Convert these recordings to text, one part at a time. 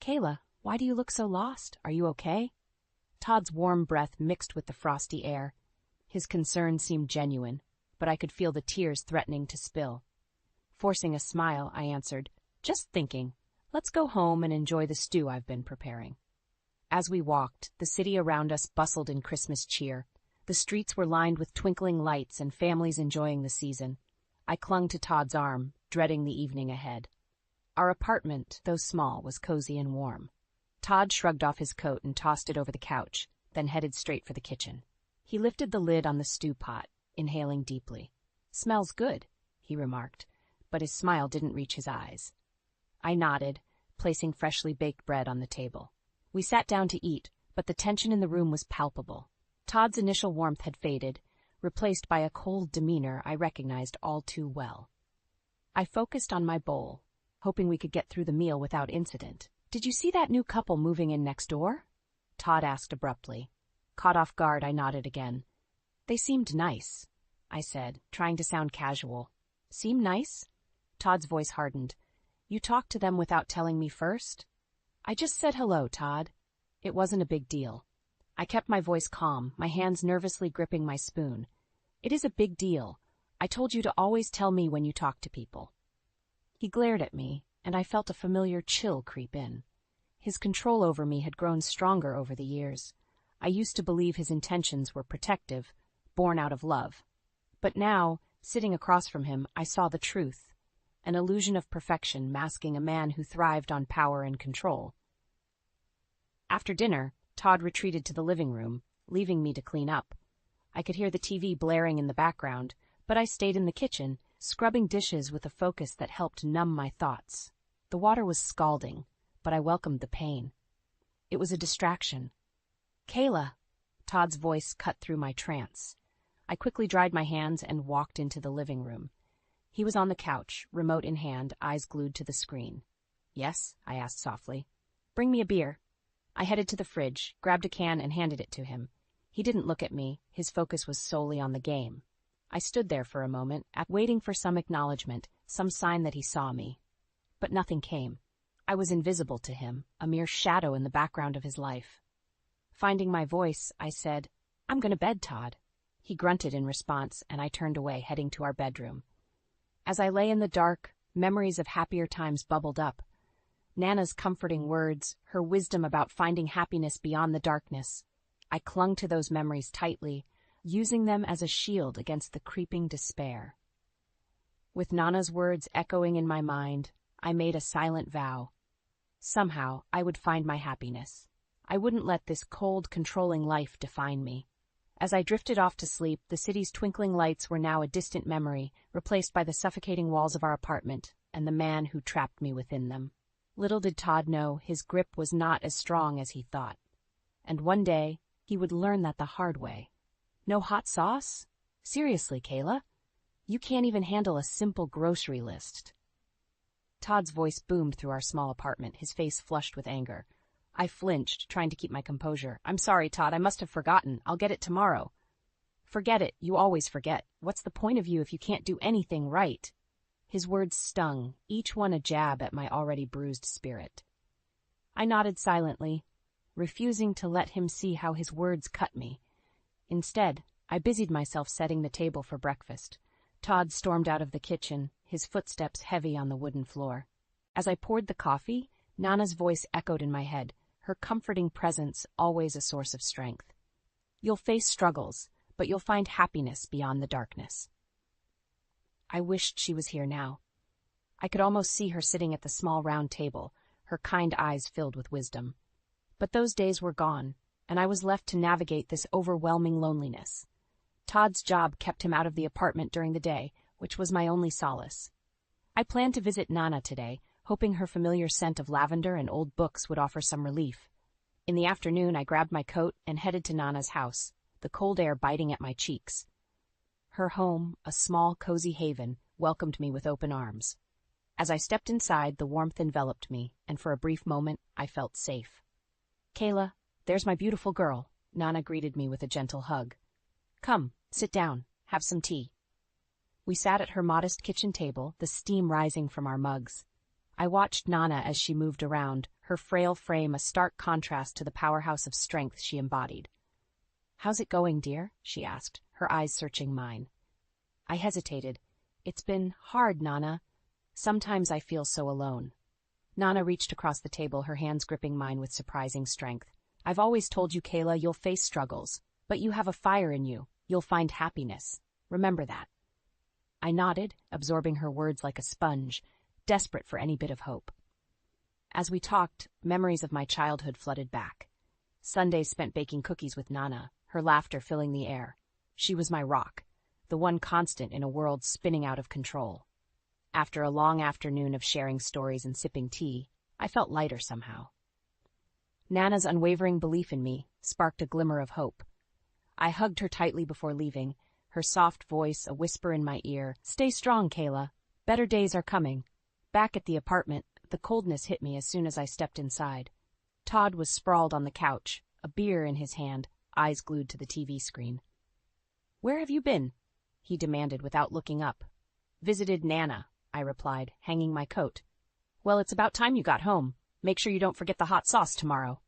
Kayla, why do you look so lost? Are you okay? Todd's warm breath mixed with the frosty air. His concern seemed genuine, but I could feel the tears threatening to spill. Forcing a smile, I answered, "Just thinking. Let's go home and enjoy the stew I've been preparing." As we walked, the city around us bustled in Christmas cheer. The streets were lined with twinkling lights and families enjoying the season. I clung to Todd's arm, dreading the evening ahead. Our apartment, though small, was cozy and warm. Todd shrugged off his coat and tossed it over the couch, then headed straight for the kitchen. He lifted the lid on the stew pot, inhaling deeply. "Smells good," he remarked, but his smile didn't reach his eyes. I nodded, placing freshly baked bread on the table. We sat down to eat, but the tension in the room was palpable. Todd's initial warmth had faded, replaced by a cold demeanor I recognized all too well. I focused on my bowl, hoping we could get through the meal without incident. "Did you see that new couple moving in next door?" Todd asked abruptly. Caught off guard, I nodded again. "They seemed nice," I said, trying to sound casual. "Seem nice?" Todd's voice hardened. "You talked to them without telling me first?" "I just said hello, Todd. It wasn't a big deal." I kept my voice calm, my hands nervously gripping my spoon. "It is a big deal. I told you to always tell me when you talk to people." He glared at me, and I felt a familiar chill creep in. His control over me had grown stronger over the years. I used to believe his intentions were protective, born out of love. But now, sitting across from him, I saw the truth, an illusion of perfection masking a man who thrived on power and control. After dinner, Todd retreated to the living room, leaving me to clean up. I could hear the TV blaring in the background, but I stayed in the kitchen, scrubbing dishes with a focus that helped numb my thoughts. The water was scalding, but I welcomed the pain. It was a distraction. "Kayla!" Todd's voice cut through my trance. I quickly dried my hands and walked into the living room. He was on the couch, remote in hand, eyes glued to the screen. "Yes?" I asked softly. "Bring me a beer." I headed to the fridge, grabbed a can, and handed it to him. He didn't look at me. His focus was solely on the game. I stood there for a moment, waiting for some acknowledgement, some sign that he saw me. But nothing came. I was invisible to him, a mere shadow in the background of his life. Finding my voice, I said, "I'm going to bed, Todd." He grunted in response, and I turned away, heading to our bedroom. As I lay in the dark, memories of happier times bubbled up. Nana's comforting words, her wisdom about finding happiness beyond the darkness. I clung to those memories tightly, using them as a shield against the creeping despair. With Nana's words echoing in my mind, I made a silent vow. Somehow, I would find my happiness. I wouldn't let this cold, controlling life define me. As I drifted off to sleep, the city's twinkling lights were now a distant memory, replaced by the suffocating walls of our apartment and the man who trapped me within them. Little did Todd know his grip was not as strong as he thought. And one day, he would learn that the hard way. "No hot sauce? Seriously, Kayla? You can't even handle a simple grocery list." Todd's voice boomed through our small apartment, his face flushed with anger. I flinched, trying to keep my composure. "I'm sorry, Todd, I must have forgotten. I'll get it tomorrow." "Forget it. You always forget. What's the point of you if you can't do anything right?" His words stung, each one a jab at my already bruised spirit. I nodded silently, refusing to let him see how his words cut me. Instead, I busied myself setting the table for breakfast. Todd stormed out of the kitchen, his footsteps heavy on the wooden floor. As I poured the coffee, Nana's voice echoed in my head, her comforting presence always a source of strength. "You'll face struggles, but you'll find happiness beyond the darkness." I wished she was here now. I could almost see her sitting at the small round table, her kind eyes filled with wisdom. But those days were gone, and I was left to navigate this overwhelming loneliness. Todd's job kept him out of the apartment during the day, which was my only solace. I planned to visit Nana today, hoping her familiar scent of lavender and old books would offer some relief. In the afternoon, I grabbed my coat and headed to Nana's house, the cold air biting at my cheeks. Her home, a small, cozy haven, welcomed me with open arms. As I stepped inside, the warmth enveloped me, and for a brief moment, I felt safe. "Kayla, there's my beautiful girl," Nana greeted me with a gentle hug. "Come, sit down, have some tea." We sat at her modest kitchen table, the steam rising from our mugs. I watched Nana as she moved around, her frail frame a stark contrast to the powerhouse of strength she embodied. "How's it going, dear?" she asked, her eyes searching mine. I hesitated. "It's been hard, Nana. Sometimes I feel so alone." Nana reached across the table, her hands gripping mine with surprising strength. "I've always told you, Kayla, you'll face struggles, but you have a fire in you. You'll find happiness. Remember that." I nodded, absorbing her words like a sponge, desperate for any bit of hope. As we talked, memories of my childhood flooded back. Sundays spent baking cookies with Nana, her laughter filling the air. She was my rock, the one constant in a world spinning out of control. After a long afternoon of sharing stories and sipping tea, I felt lighter somehow. Nana's unwavering belief in me sparked a glimmer of hope. I hugged her tightly before leaving, her soft voice a whisper in my ear. "Stay strong, Kayla. Better days are coming." Back at the apartment, the coldness hit me as soon as I stepped inside. Todd was sprawled on the couch, a beer in his hand, eyes glued to the TV screen. "Where have you been?" he demanded without looking up. "Visited Nana," I replied, hanging my coat. "Well, it's about time you got home. Make sure you don't forget the hot sauce tomorrow."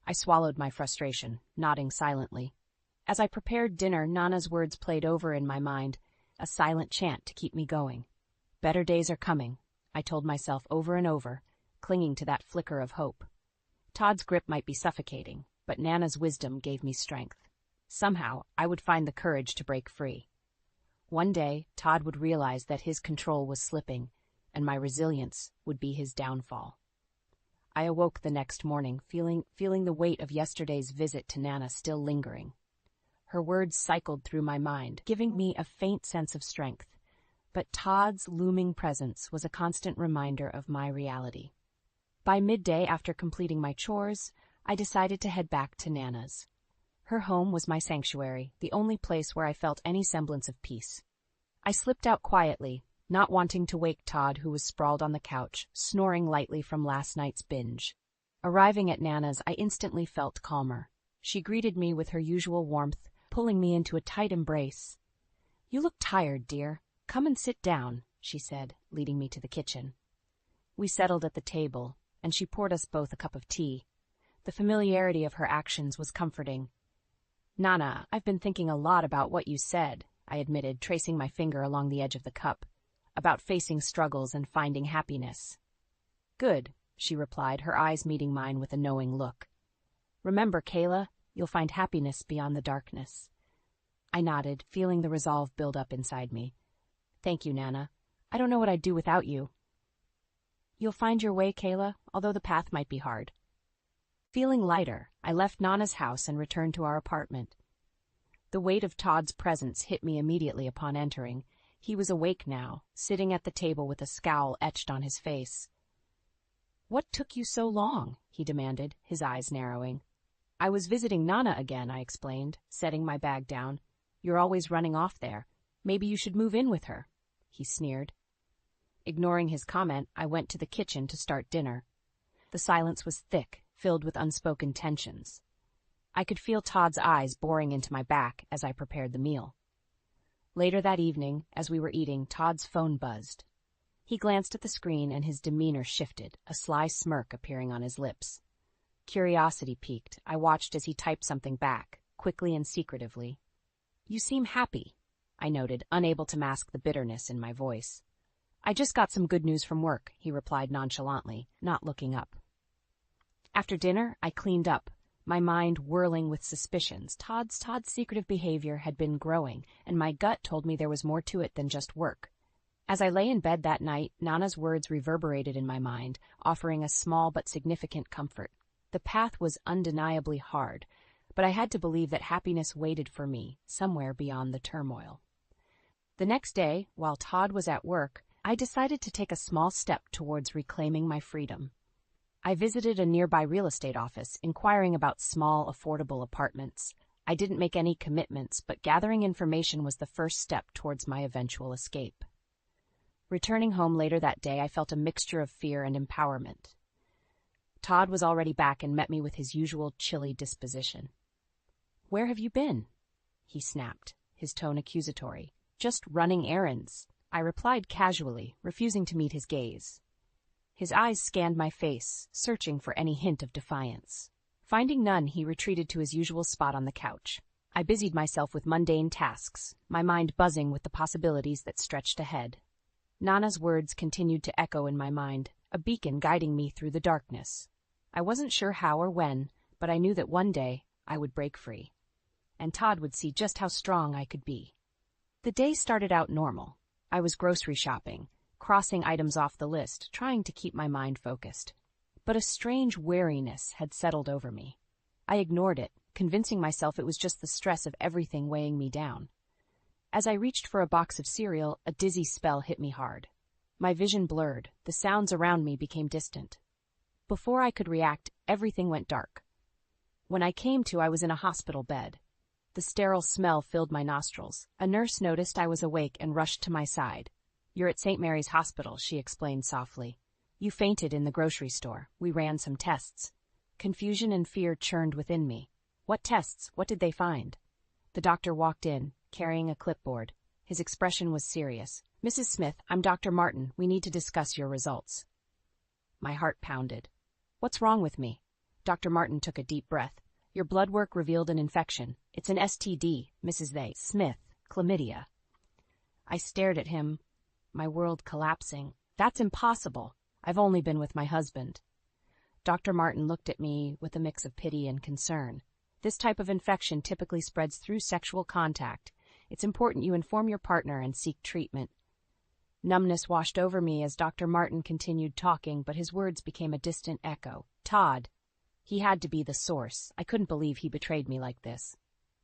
I swallowed my frustration, nodding silently. As I prepared dinner, Nana's words played over in my mind, a silent chant to keep me going. Better days are coming, I told myself over and over, clinging to that flicker of hope. Todd's grip might be suffocating, but Nana's wisdom gave me strength. Somehow, I would find the courage to break free. One day, Todd would realize that his control was slipping, and my resilience would be his downfall. I awoke the next morning, feeling the weight of yesterday's visit to Nana still lingering. Her words cycled through my mind, giving me a faint sense of strength. But Todd's looming presence was a constant reminder of my reality. By midday, after completing my chores, I decided to head back to Nana's. Her home was my sanctuary, the only place where I felt any semblance of peace. I slipped out quietly, not wanting to wake Todd, who was sprawled on the couch, snoring lightly from last night's binge. Arriving at Nana's, I instantly felt calmer. She greeted me with her usual warmth, pulling me into a tight embrace. "You look tired, dear. Come and sit down," she said, leading me to the kitchen. We settled at the table, and she poured us both a cup of tea. The familiarity of her actions was comforting. "Nana, I've been thinking a lot about what you said," I admitted, tracing my finger along the edge of the cup, "about facing struggles and finding happiness." "Good," she replied, her eyes meeting mine with a knowing look. "Remember, Kayla, you'll find happiness beyond the darkness." I nodded, feeling the resolve build up inside me. "Thank you, Nana. I don't know what I'd do without you." "You'll find your way, Kayla, although the path might be hard." Feeling lighter, I left Nana's house and returned to our apartment. The weight of Todd's presence hit me immediately upon entering. He was awake now, sitting at the table with a scowl etched on his face. "What took you so long?" he demanded, his eyes narrowing. "I was visiting Nana again," I explained, setting my bag down. "You're always running off there. Maybe you should move in with her," he sneered. Ignoring his comment, I went to the kitchen to start dinner. The silence was thick, filled with unspoken tensions. I could feel Todd's eyes boring into my back as I prepared the meal. Later that evening, as we were eating, Todd's phone buzzed. He glanced at the screen and his demeanor shifted, a sly smirk appearing on his lips. Curiosity piqued, I watched as he typed something back, quickly and secretively. "You seem happy," I noted, unable to mask the bitterness in my voice. "I just got some good news from work," he replied nonchalantly, not looking up. After dinner, I cleaned up, my mind whirling with suspicions. Todd's secretive behavior had been growing, and my gut told me there was more to it than just work. As I lay in bed that night, Nana's words reverberated in my mind, offering a small but significant comfort. The path was undeniably hard, but I had to believe that happiness waited for me, somewhere beyond the turmoil. The next day, while Todd was at work, I decided to take a small step towards reclaiming my freedom. I visited a nearby real estate office, inquiring about small, affordable apartments. I didn't make any commitments, but gathering information was the first step towards my eventual escape. Returning home later that day, I felt a mixture of fear and empowerment. Todd was already back and met me with his usual chilly disposition. "Where have you been?" he snapped, his tone accusatory. "Just running errands," I replied casually, refusing to meet his gaze. His eyes scanned my face, searching for any hint of defiance. Finding none, he retreated to his usual spot on the couch. I busied myself with mundane tasks, my mind buzzing with the possibilities that stretched ahead. Nana's words continued to echo in my mind, a beacon guiding me through the darkness. I wasn't sure how or when, but I knew that one day I would break free. And Todd would see just how strong I could be. The day started out normal. I was grocery shopping, crossing items off the list, trying to keep my mind focused. But a strange weariness had settled over me. I ignored it, convincing myself it was just the stress of everything weighing me down. As I reached for a box of cereal, a dizzy spell hit me hard. My vision blurred, the sounds around me became distant. Before I could react, everything went dark. When I came to, I was in a hospital bed. The sterile smell filled my nostrils. A nurse noticed I was awake and rushed to my side. "You're at St. Mary's Hospital," she explained softly. "You fainted in the grocery store. We ran some tests." Confusion and fear churned within me. What tests? What did they find? The doctor walked in, carrying a clipboard. His expression was serious. "Mrs. Smith, I'm Dr. Martin. We need to discuss your results." My heart pounded. "What's wrong with me?" Dr. Martin took a deep breath. "Your blood work revealed an infection. It's an STD, Mrs. Smith, chlamydia." I stared at him, my world collapsing. "That's impossible. I've only been with my husband." Dr. Martin looked at me with a mix of pity and concern. "This type of infection typically spreads through sexual contact. It's important you inform your partner and seek treatment." Numbness washed over me as Dr. Martin continued talking, but his words became a distant echo. Todd. He had to be the source. I couldn't believe he betrayed me like this.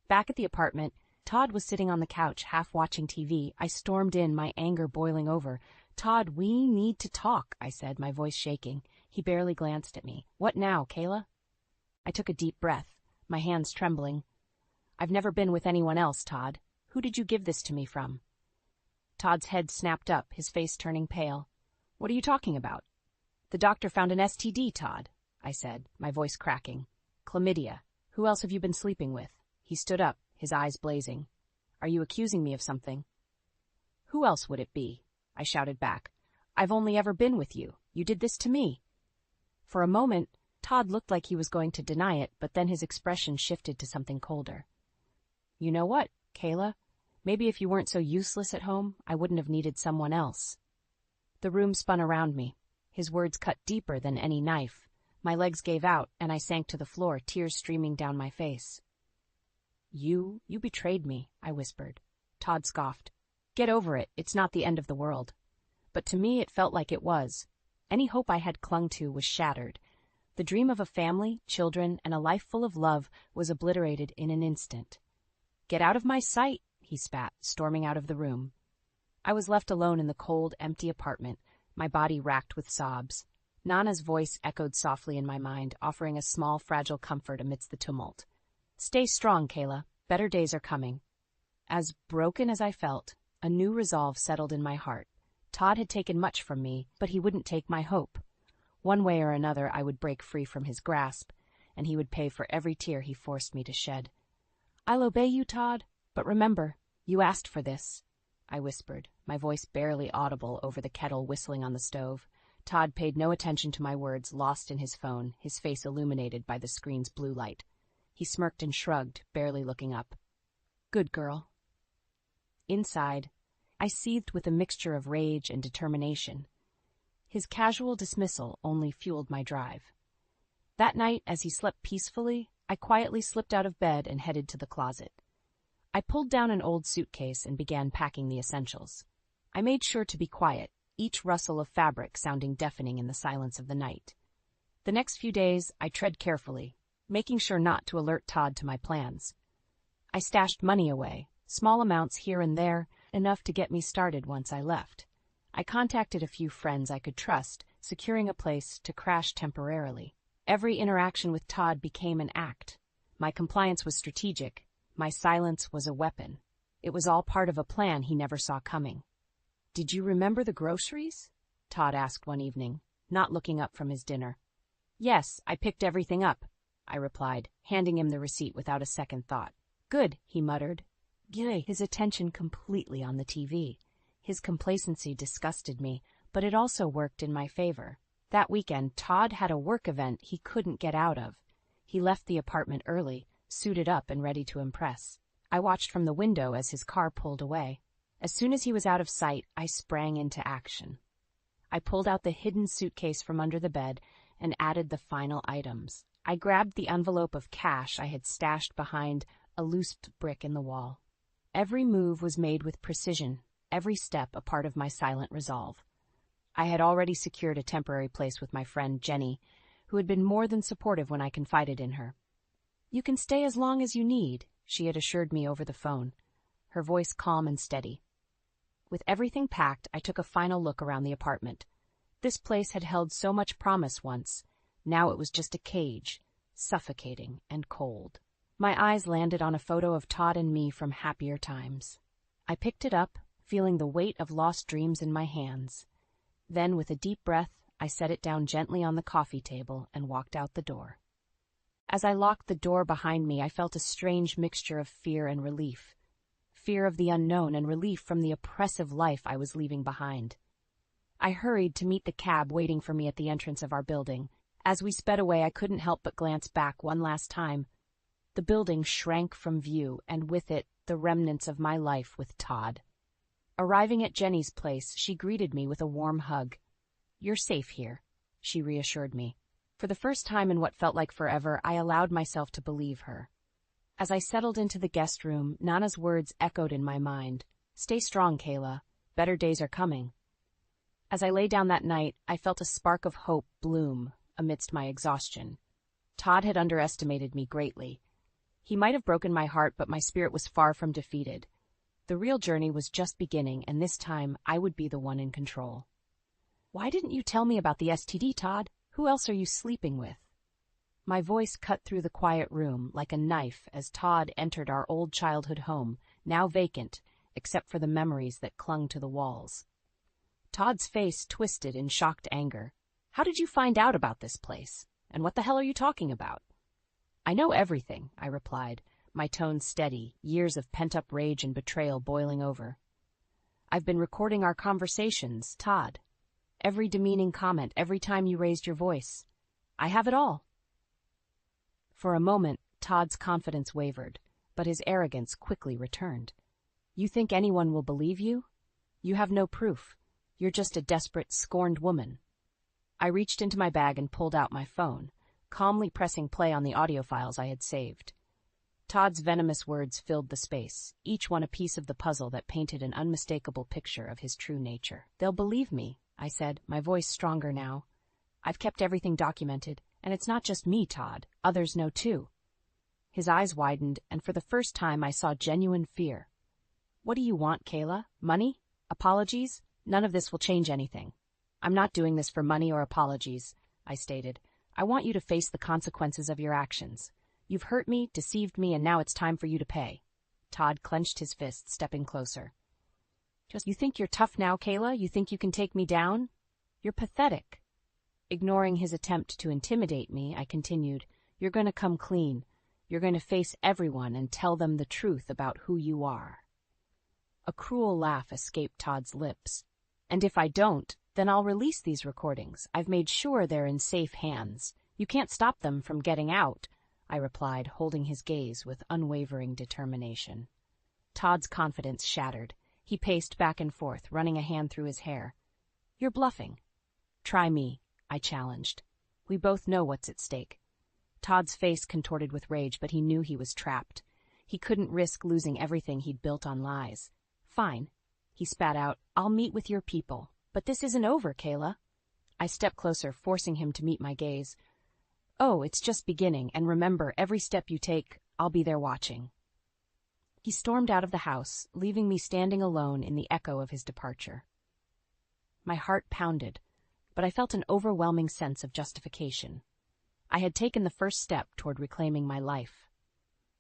Back at the apartment, Todd was sitting on the couch, half watching TV. I stormed in, my anger boiling over. "Todd, we need to talk," I said, my voice shaking. He barely glanced at me. "What now, Kayla?" I took a deep breath, my hands trembling. "I've never been with anyone else, Todd. Who did you give this to me from?" Todd's head snapped up, his face turning pale. "What are you talking about?" "The doctor found an STD, Todd," I said, my voice cracking. "Chlamydia. Who else have you been sleeping with?" He stood up, his eyes blazing. "Are you accusing me of something?" "Who else would it be?" I shouted back. "I've only ever been with you. You did this to me." For a moment, Todd looked like he was going to deny it, but then his expression shifted to something colder. "You know what, Kayla? Maybe if you weren't so useless at home, I wouldn't have needed someone else." The room spun around me. His words cut deeper than any knife. My legs gave out, and I sank to the floor, tears streaming down my face. You betrayed me," I whispered. Todd scoffed. "Get over it. It's not the end of the world." But to me it felt like it was. Any hope I had clung to was shattered. The dream of a family, children, and a life full of love was obliterated in an instant. "Get out of my sight," he spat, storming out of the room. I was left alone in the cold, empty apartment, my body racked with sobs. Nana's voice echoed softly in my mind, offering a small, fragile comfort amidst the tumult. "Stay strong, Kayla. Better days are coming." As broken as I felt, a new resolve settled in my heart. Todd had taken much from me, but he wouldn't take my hope. One way or another I would break free from his grasp, and he would pay for every tear he forced me to shed. "I'll obey you, Todd, but remember, you asked for this," I whispered, my voice barely audible over the kettle whistling on the stove. Todd paid no attention to my words, lost in his phone, his face illuminated by the screen's blue light. He smirked and shrugged, barely looking up. "Good girl." Inside, I seethed with a mixture of rage and determination. His casual dismissal only fueled my drive. That night, as he slept peacefully, I quietly slipped out of bed and headed to the closet. I pulled down an old suitcase and began packing the essentials. I made sure to be quiet, each rustle of fabric sounding deafening in the silence of the night. The next few days, I tread carefully, making sure not to alert Todd to my plans. I stashed money away, small amounts here and there, enough to get me started once I left. I contacted a few friends I could trust, securing a place to crash temporarily. Every interaction with Todd became an act. My compliance was strategic. My silence was a weapon. It was all part of a plan he never saw coming. "Did you remember the groceries?" Todd asked one evening, not looking up from his dinner. "Yes, I picked everything up," I replied, handing him the receipt without a second thought. "Good," he muttered, his attention completely on the TV. His complacency disgusted me, but it also worked in my favor. That weekend, Todd had a work event he couldn't get out of. He left the apartment early, suited up and ready to impress. I watched from the window as his car pulled away. As soon as he was out of sight, I sprang into action. I pulled out the hidden suitcase from under the bed and added the final items. I grabbed the envelope of cash I had stashed behind a loose brick in the wall. Every move was made with precision, every step a part of my silent resolve. I had already secured a temporary place with my friend Jenny, who had been more than supportive when I confided in her. "You can stay as long as you need," she had assured me over the phone, her voice calm and steady. With everything packed, I took a final look around the apartment. This place had held so much promise once. Now it was just a cage, suffocating and cold. My eyes landed on a photo of Todd and me from happier times. I picked it up, feeling the weight of lost dreams in my hands. Then, with a deep breath, I set it down gently on the coffee table and walked out the door. As I locked the door behind me, I felt a strange mixture of fear and relief. Fear of the unknown and relief from the oppressive life I was leaving behind. I hurried to meet the cab waiting for me at the entrance of our building. As we sped away, I couldn't help but glance back one last time. The building shrank from view, and with it, the remnants of my life with Todd. Arriving at Jenny's place, she greeted me with a warm hug. "You're safe here," she reassured me. For the first time in what felt like forever, I allowed myself to believe her. As I settled into the guest room, Nana's words echoed in my mind. "Stay strong, Kayla. Better days are coming." As I lay down that night, I felt a spark of hope bloom amidst my exhaustion. Todd had underestimated me greatly. He might have broken my heart, but my spirit was far from defeated. The real journey was just beginning, and this time I would be the one in control. "Why didn't you tell me about the STD, Todd? Who else are you sleeping with?" My voice cut through the quiet room like a knife as Todd entered our old childhood home, now vacant, except for the memories that clung to the walls. Todd's face twisted in shocked anger. "How did you find out about this place? And what the hell are you talking about?" "I know everything," I replied, my tone steady, years of pent-up rage and betrayal boiling over. "I've been recording our conversations, Todd. Every demeaning comment, every time you raised your voice. I have it all." For a moment, Todd's confidence wavered, but his arrogance quickly returned. "You think anyone will believe you? You have no proof. You're just a desperate, scorned woman." I reached into my bag and pulled out my phone, calmly pressing play on the audio files I had saved. Todd's venomous words filled the space, each one a piece of the puzzle that painted an unmistakable picture of his true nature. "They'll believe me," I said, my voice stronger now. "I've kept everything documented, and it's not just me, Todd. Others know too." His eyes widened, and for the first time I saw genuine fear. "What do you want, Kayla? Money? Apologies? None of this will change anything." "I'm not doing this for money or apologies," I stated. "I want you to face the consequences of your actions. You've hurt me, deceived me, and now it's time for you to pay." Todd clenched his fist, stepping closer. "You think you're tough now, Kayla? You think you can take me down? You're pathetic." Ignoring his attempt to intimidate me, I continued, "You're going to come clean. You're going to face everyone and tell them the truth about who you are." A cruel laugh escaped Todd's lips. "And if I don't, then I'll release these recordings. I've made sure they're in safe hands. You can't stop them from getting out," I replied, holding his gaze with unwavering determination. Todd's confidence shattered. He paced back and forth, running a hand through his hair. "You're bluffing." "Try me," I challenged. "We both know what's at stake." Todd's face contorted with rage, but he knew he was trapped. He couldn't risk losing everything he'd built on lies. "Fine," he spat out. "I'll meet with your people. But this isn't over, Kayla." I stepped closer, forcing him to meet my gaze. "Oh, it's just beginning, and remember, every step you take, I'll be there watching." He stormed out of the house, leaving me standing alone in the echo of his departure. My heart pounded, but I felt an overwhelming sense of justification. I had taken the first step toward reclaiming my life.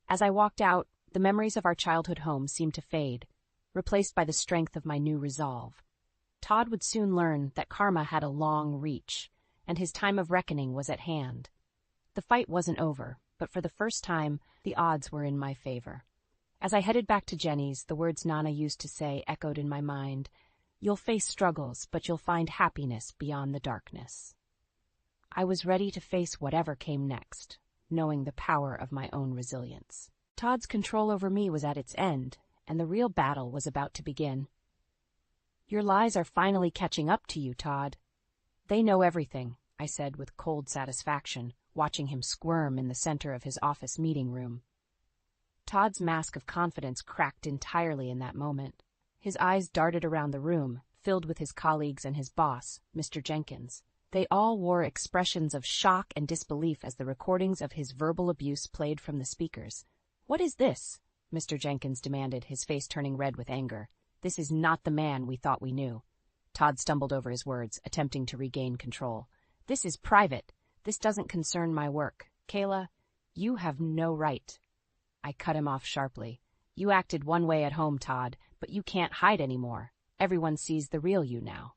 As I walked out, the memories of our childhood home seemed to fade, replaced by the strength of my new resolve. Todd would soon learn that karma had a long reach, and his time of reckoning was at hand. The fight wasn't over, but for the first time, the odds were in my favor. As I headed back to Jenny's, the words Nana used to say echoed in my mind. "You'll face struggles, but you'll find happiness beyond the darkness." I was ready to face whatever came next, knowing the power of my own resilience. Todd's control over me was at its end, and the real battle was about to begin. "Your lies are finally catching up to you, Todd." "They know everything," I said with cold satisfaction, watching him squirm in the center of his office meeting room. Todd's mask of confidence cracked entirely in that moment. His eyes darted around the room, filled with his colleagues and his boss, Mr. Jenkins. They all wore expressions of shock and disbelief as the recordings of his verbal abuse played from the speakers. "What is this?" Mr. Jenkins demanded, his face turning red with anger. "This is not the man we thought we knew." Todd stumbled over his words, attempting to regain control. "This is private. This doesn't concern my work. Kayla, you have no right." I cut him off sharply. "You acted one way at home, Todd, but you can't hide anymore. Everyone sees the real you now."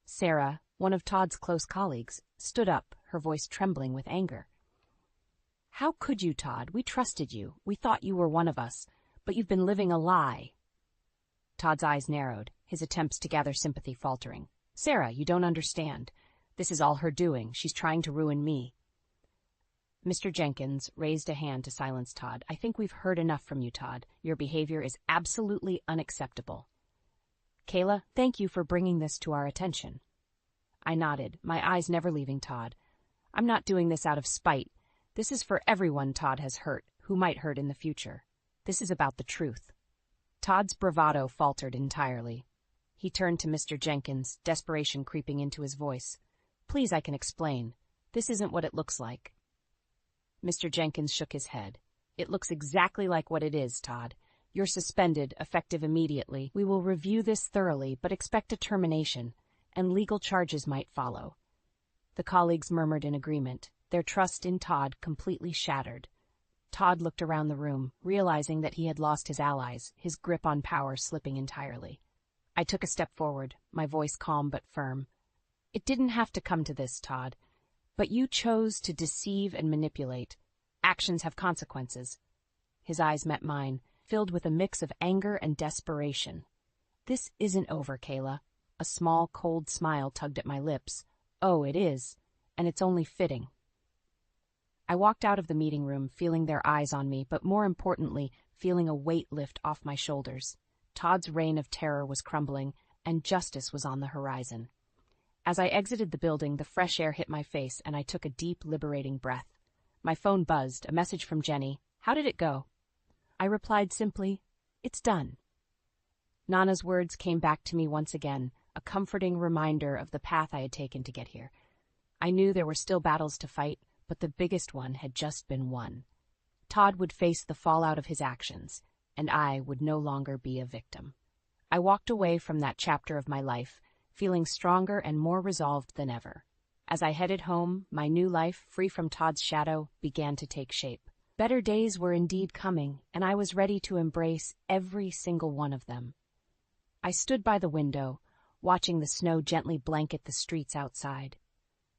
Sarah, one of Todd's close colleagues, stood up, her voice trembling with anger. "How could you, Todd? We trusted you. We thought you were one of us, but you've been living a lie." Todd's eyes narrowed, his attempts to gather sympathy faltering. "Sarah, you don't understand. This is all her doing. She's trying to ruin me." Mr. Jenkins raised a hand to silence Todd. "I think we've heard enough from you, Todd. Your behavior is absolutely unacceptable." "Kayla, thank you for bringing this to our attention." I nodded, my eyes never leaving Todd. "I'm not doing this out of spite. This is for everyone Todd has hurt, who might hurt in the future. This is about the truth." Todd's bravado faltered entirely. He turned to Mr. Jenkins, desperation creeping into his voice. "Please, I can explain. This isn't what it looks like." Mr. Jenkins shook his head. "It looks exactly like what it is, Todd. You're suspended, effective immediately. We will review this thoroughly, but expect a termination, and legal charges might follow." The colleagues murmured in agreement, their trust in Todd completely shattered. Todd looked around the room, realizing that he had lost his allies, his grip on power slipping entirely. I took a step forward, my voice calm but firm. "It didn't have to come to this, Todd. But you chose to deceive and manipulate. Actions have consequences." His eyes met mine, filled with a mix of anger and desperation. "This isn't over, Kayla." A small, cold smile tugged at my lips. "Oh, it is, and it's only fitting." I walked out of the meeting room, feeling their eyes on me, but more importantly, feeling a weight lift off my shoulders. Todd's reign of terror was crumbling, and justice was on the horizon. As I exited the building, the fresh air hit my face, and I took a deep, liberating breath. My phone buzzed, a message from Jenny. "How did it go?" I replied simply, "It's done." Nana's words came back to me once again, a comforting reminder of the path I had taken to get here. I knew there were still battles to fight, but the biggest one had just been won. Todd would face the fallout of his actions, and I would no longer be a victim. I walked away from that chapter of my life, feeling stronger and more resolved than ever. As I headed home, my new life, free from Todd's shadow, began to take shape. Better days were indeed coming, and I was ready to embrace every single one of them. I stood by the window, watching the snow gently blanket the streets outside.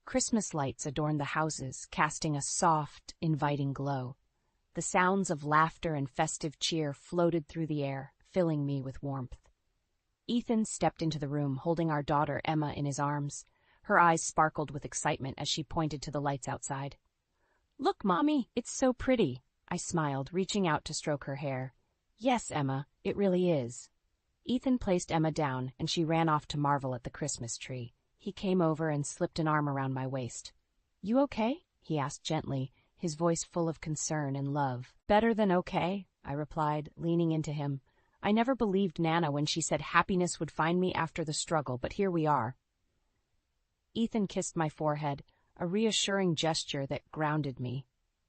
Christmas lights adorned the houses, casting a soft, inviting glow. The sounds of laughter and festive cheer floated through the air, filling me with warmth. Ethan stepped into the room, holding our daughter Emma in his arms. Her eyes sparkled with excitement as she pointed to the lights outside. "Look, Mommy, it's so pretty," I smiled, reaching out to stroke her hair. "Yes, Emma, it really is." Ethan placed Emma down, and she ran off to marvel at the Christmas tree. He came over and slipped an arm around my waist. "You okay?" he asked gently, his voice full of concern and love. "Better than okay," I replied, leaning into him. I never believed Nana when she said happiness would find me after the struggle, but here we are. Ethan kissed my forehead, a reassuring gesture that grounded me.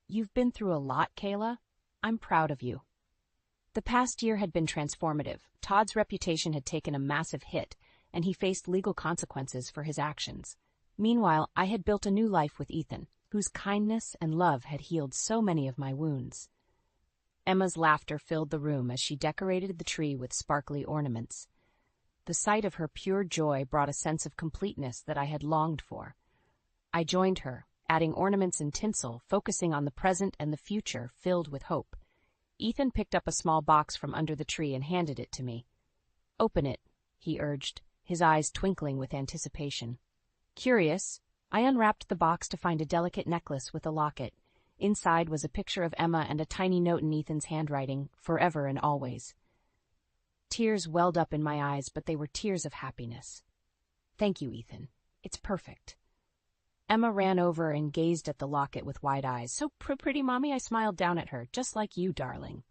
"You've been through a lot, Kayla. I'm proud of you." The past year had been transformative. Todd's reputation had taken a massive hit, and he faced legal consequences for his actions. Meanwhile, I had built a new life with Ethan, whose kindness and love had healed so many of my wounds. Emma's laughter filled the room as she decorated the tree with sparkly ornaments. The sight of her pure joy brought a sense of completeness that I had longed for. I joined her, adding ornaments and tinsel, focusing on the present and the future filled with hope. Ethan picked up a small box from under the tree and handed it to me. "Open it," he urged, his eyes twinkling with anticipation. Curious, I unwrapped the box to find a delicate necklace with a locket. Inside was a picture of Emma and a tiny note in Ethan's handwriting, forever and always. Tears welled up in my eyes, but they were tears of happiness. Thank you, Ethan. It's perfect. Emma ran over and gazed at the locket with wide eyes. So pretty, Mommy, I smiled down at her. Just like you, darling.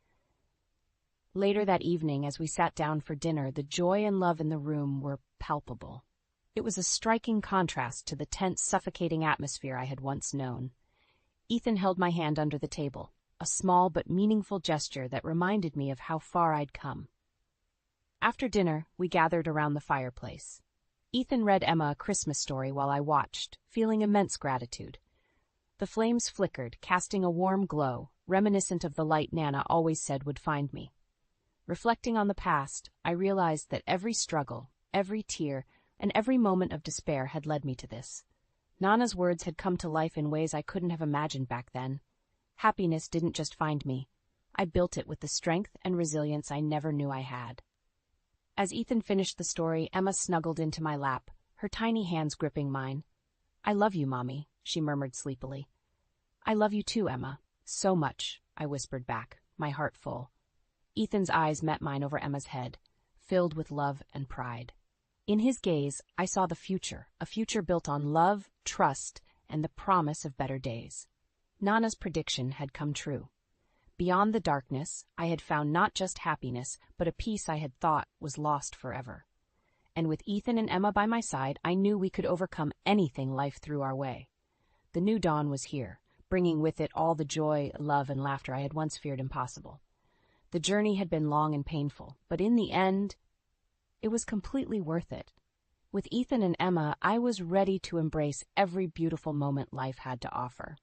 Later that evening, as we sat down for dinner, the joy and love in the room were palpable. It was a striking contrast to the tense, suffocating atmosphere I had once known. Ethan held my hand under the table, a small but meaningful gesture that reminded me of how far I'd come. After dinner, we gathered around the fireplace. Ethan read Emma a Christmas story while I watched, feeling immense gratitude. The flames flickered, casting a warm glow, reminiscent of the light Nana always said would find me. Reflecting on the past, I realized that every struggle, every tear, and every moment of despair had led me to this. Nana's words had come to life in ways I couldn't have imagined back then. Happiness didn't just find me. I built it with the strength and resilience I never knew I had. As Ethan finished the story, Emma snuggled into my lap, her tiny hands gripping mine. I love you, Mommy, she murmured sleepily. I love you too, Emma. So much, I whispered back, my heart full. Ethan's eyes met mine over Emma's head, filled with love and pride. In his gaze, I saw the future, a future built on love, trust, and the promise of better days. Nana's prediction had come true. Beyond the darkness, I had found not just happiness, but a peace I had thought was lost forever. And with Ethan and Emma by my side, I knew we could overcome anything life threw our way. The new dawn was here, bringing with it all the joy, love, and laughter I had once feared impossible. The journey had been long and painful, but in the end, it was completely worth it. With Ethan and Emma, I was ready to embrace every beautiful moment life had to offer.